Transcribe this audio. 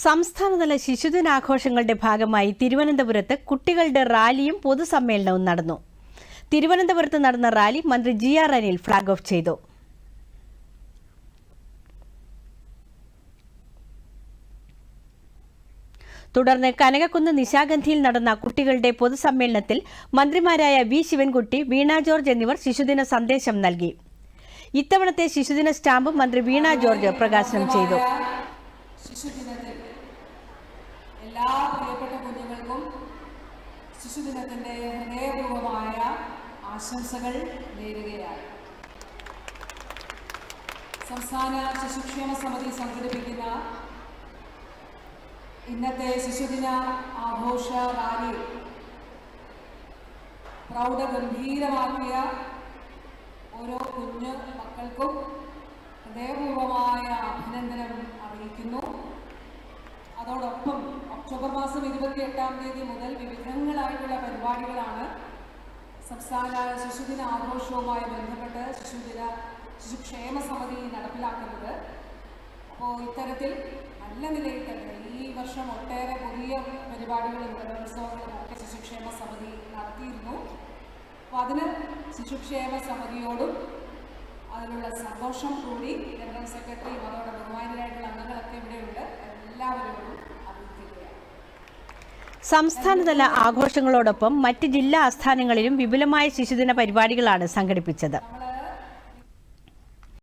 സംസ്ഥാനതല ശിശുദിനാഘോഷങ്ങളുടെ ഭാഗമായി തിരുവനന്തപുരത്ത് കുട്ടികളുടെ റാലിയും പൊതുസമ്മേളനവും നടന്നു. തിരുവനന്തപുരത്ത് നടന്ന റാലി മന്ത്രി ജി.ആർ. അനിൽ ഫ്ളാഗ് ഓഫ് ചെയ്തു. തുടർന്ന് കനകക്കുന്ന് നിശാഗന്ധിയിൽ നടന്ന കുട്ടികളുടെ പൊതുസമ്മേളനത്തിൽ മന്ത്രിമാരായ വി. ശിവൻകുട്ടി, വീണ ജോർജ് എന്നിവർ ശിശുദിന സന്ദേശം നൽകി. ഇത്തവണത്തെ ശിശുദിന സ്റ്റാമ്പ് മന്ത്രി വീണ ജോർജ് പ്രകാശനം ചെയ്തു. എല്ലാ പ്രിയപ്പെട്ട കുഞ്ഞുങ്ങൾക്കും ശിശുദിനത്തിന്റെ ഹൃദയപൂർവമായ ആശംസകൾ നേരുകയാണ്. സംസ്ഥാന ശിശുക്ഷേമ സമിതി സംഘടിപ്പിക്കുന്ന ഇന്നത്തെ ശിശുദിന ആഘോഷ റാലി പ്രൗഢഗംഭീരമാക്കിയ ഓരോ കുഞ്ഞു മക്കൾക്കും ഹൃദയപൂർവമായ അഭിനന്ദനം അറിയിക്കുന്നു. അതോടൊപ്പം ഒക്ടോബർ മാസം 28-ാം തീയതി മുതൽ വിവിധങ്ങളായിട്ടുള്ള പരിപാടികളാണ് സംസ്ഥാന ശിശുദിന ആഘോഷവുമായി ബന്ധപ്പെട്ട് ശിശുക്ഷേമ സമിതി നടപ്പിലാക്കുന്നത്. അപ്പോൾ ഇത്തരത്തിൽ നല്ല നിലയിൽ തന്നെ ഈ വർഷം ഒട്ടേറെ പുതിയ പരിപാടികളും കലോത്സവങ്ങളും ഒക്കെ ശിശുക്ഷേമ സമിതി നടത്തിയിരുന്നു. അപ്പോൾ അതിന് ശിശുക്ഷേമ സമിതിയോടും അതിനുള്ള സന്തോഷം കൂടി ജനറൽ സെക്രട്ടറിയും അതോടെ ബഹുമാനിയായിട്ടുള്ള അംഗങ്ങളൊക്കെ ഇവിടെയുണ്ട്, എല്ലാവരോടും അഭ്യർത്ഥിക്കുകയാണ്. സംസ്ഥാനതല ആഘോഷങ്ങളോടൊപ്പം മറ്റ് ജില്ലാ ആസ്ഥാനങ്ങളിലും വിപുലമായ ശിശുദിന പരിപാടികളാണ് സംഘടിപ്പിച്ചത്.